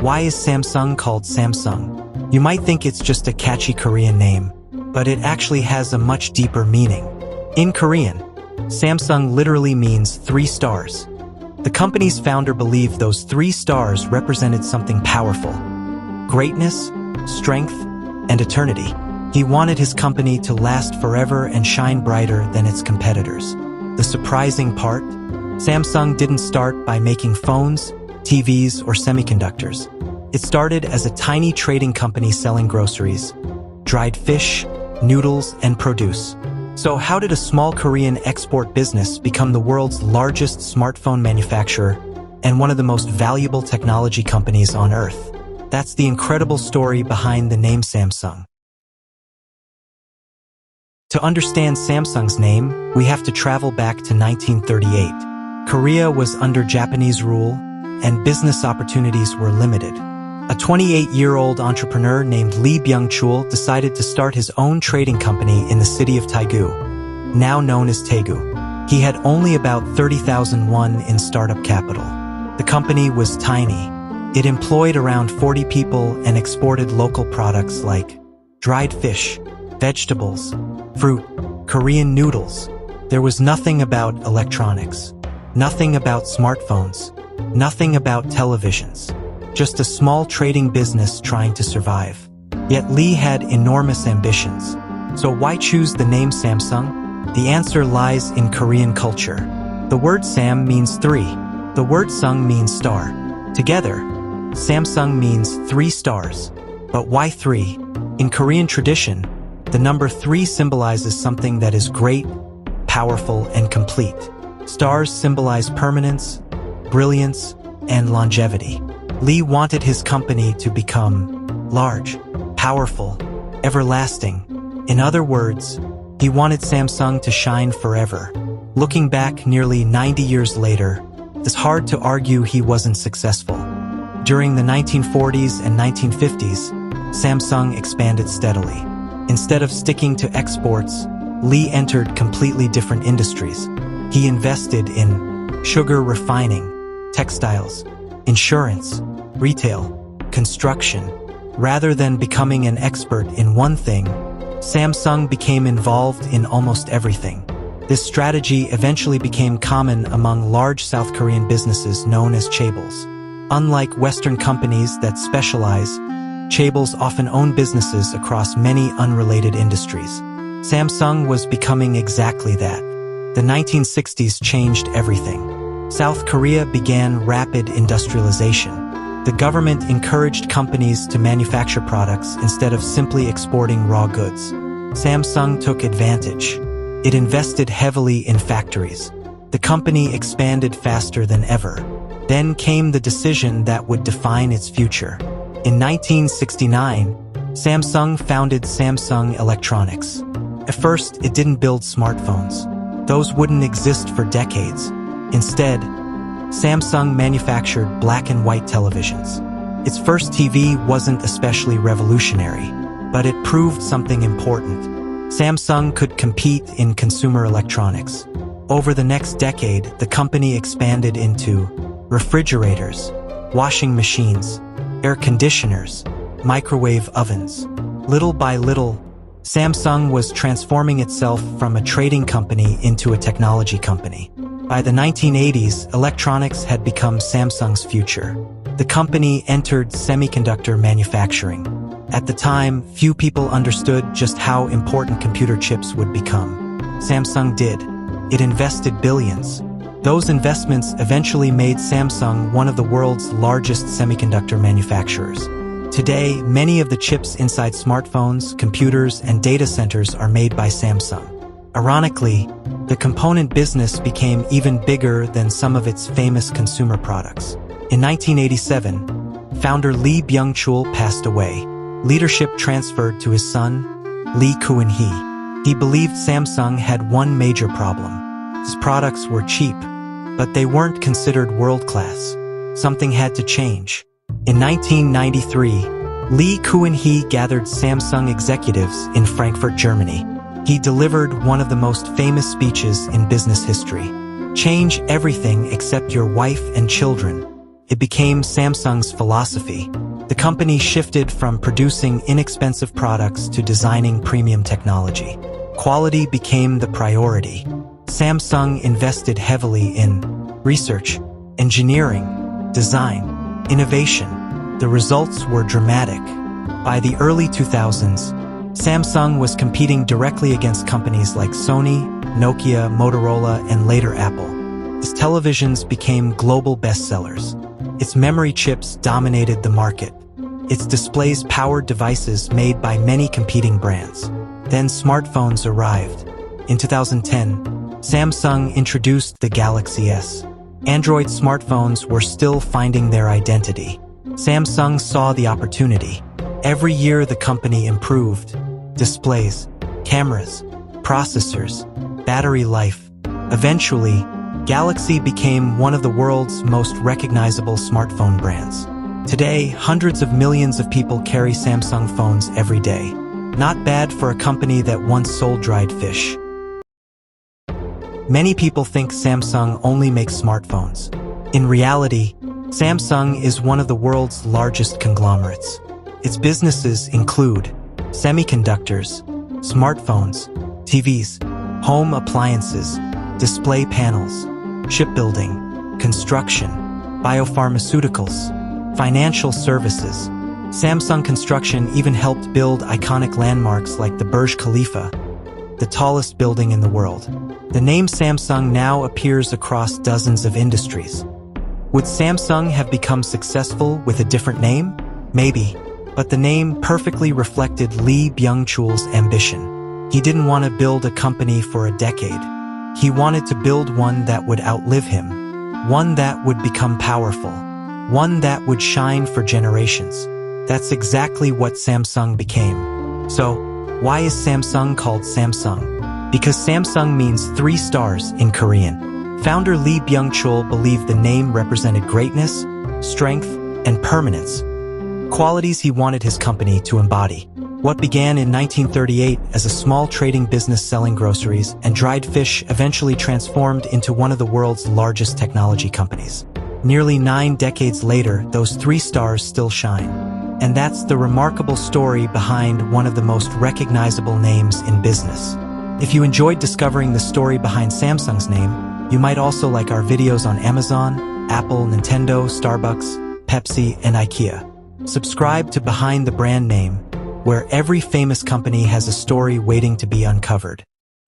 Why is Samsung called Samsung? You might think it's just a catchy Korean name, but it actually has a much deeper meaning. In Korean, Samsung literally means 3 stars. The company's founder believed those 3 stars represented something powerful: greatness, strength, and eternity. He wanted his company to last forever and shine brighter than its competitors. The surprising part? Samsung didn't start by making phones, TVs, or semiconductors. It started as a tiny trading company selling groceries, dried fish, noodles, and produce. So how did a small Korean export business become the world's largest smartphone manufacturer and one of the most valuable technology companies on Earth? That's the incredible story behind the name Samsung. To understand Samsung's name, we have to travel back to 1938. Korea was under Japanese rule, and business opportunities were limited. A 28-year-old entrepreneur named Lee Byung-chul decided to start his own trading company in the city of Taegu, now known as Taegu. He had only about 30,000 won in startup capital. The company was tiny. It employed around 40 people and exported local products like dried fish, vegetables, fruit, Korean noodles. There was nothing about electronics, nothing about smartphones, nothing about televisions. Just a small trading business trying to survive. Yet Lee had enormous ambitions. So why choose the name Samsung? The answer lies in Korean culture. The word Sam means 3. The word Sung means star. Together, Samsung means 3 stars. But why 3? In Korean tradition, the number 3 symbolizes something that is great, powerful, and complete. Stars symbolize permanence, brilliance, and longevity. Lee wanted his company to become large, powerful, everlasting. In other words, he wanted Samsung to shine forever. Looking back nearly 90 years later, it's hard to argue he wasn't successful. During the 1940s and 1950s, Samsung expanded steadily. Instead of sticking to exports, Lee entered completely different industries. He invested in sugar refining, textiles, insurance, retail, construction. Rather than becoming an expert in one thing, Samsung became involved in almost everything. This strategy eventually became common among large South Korean businesses known as chaebols. Unlike Western companies that specialize, chaebols often own businesses across many unrelated industries. Samsung was becoming exactly that. The 1960s changed everything. South Korea began rapid industrialization. The government encouraged companies to manufacture products instead of simply exporting raw goods. Samsung took advantage. It invested heavily in factories. The company expanded faster than ever. Then came the decision that would define its future. In 1969, Samsung founded Samsung Electronics. At first, it didn't build smartphones. Those wouldn't exist for decades. Instead, Samsung manufactured black and white televisions. Its first TV wasn't especially revolutionary, but it proved something important. Samsung could compete in consumer electronics. Over the next decade, the company expanded into refrigerators, washing machines, air conditioners, microwave ovens. Little by little, Samsung was transforming itself from a trading company into a technology company. By the 1980s, electronics had become Samsung's future. The company entered semiconductor manufacturing. At the time, few people understood just how important computer chips would become. Samsung did. It invested billions. Those investments eventually made Samsung one of the world's largest semiconductor manufacturers. Today, many of the chips inside smartphones, computers, and data centers are made by Samsung. Ironically, the component business became even bigger than some of its famous consumer products. In 1987, founder Lee Byung-chul passed away. Leadership transferred to his son, Lee Kuan-hee. He believed Samsung had one major problem. His products were cheap, but they weren't considered world-class. Something had to change. In 1993, Lee Kuan-hee gathered Samsung executives in Frankfurt, Germany. He delivered one of the most famous speeches in business history. Change everything except your wife and children. It became Samsung's philosophy. The company shifted from producing inexpensive products to designing premium technology. Quality became the priority. Samsung invested heavily in research, engineering, design, innovation. The results were dramatic. By the early 2000s, Samsung was competing directly against companies like Sony, Nokia, Motorola, and later Apple. Its televisions became global bestsellers. Its memory chips dominated the market. Its displays powered devices made by many competing brands. Then smartphones arrived. In 2010, Samsung introduced the Galaxy S. Android smartphones were still finding their identity. Samsung saw the opportunity. Every year the company improved. Displays, cameras, processors, battery life. Eventually, Galaxy became one of the world's most recognizable smartphone brands. Today, hundreds of millions of people carry Samsung phones every day. Not bad for a company that once sold dried fish. Many people think Samsung only makes smartphones. In reality, Samsung is one of the world's largest conglomerates. Its businesses include semiconductors, smartphones, TVs, home appliances, display panels, shipbuilding, construction, biopharmaceuticals, financial services. Samsung Construction even helped build iconic landmarks like the Burj Khalifa, the tallest building in the world. The name Samsung now appears across dozens of industries. Would Samsung have become successful with a different name? Maybe, but the name perfectly reflected Lee Byung-chul's ambition. He didn't want to build a company for a decade. He wanted to build one that would outlive him, one that would become powerful, one that would shine for generations. That's exactly what Samsung became. So, why is Samsung called Samsung? Because Samsung means 3 stars in Korean. Founder Lee Byung-chul believed the name represented greatness, strength, and permanence, qualities he wanted his company to embody. What began in 1938 as a small trading business selling groceries and dried fish eventually transformed into one of the world's largest technology companies. Nearly 9 decades later, those 3 stars still shine. And that's the remarkable story behind one of the most recognizable names in business. If you enjoyed discovering the story behind Samsung's name, you might also like our videos on Amazon, Apple, Nintendo, Starbucks, Pepsi, and IKEA. Subscribe to Behind the Brand Name, where every famous company has a story waiting to be uncovered.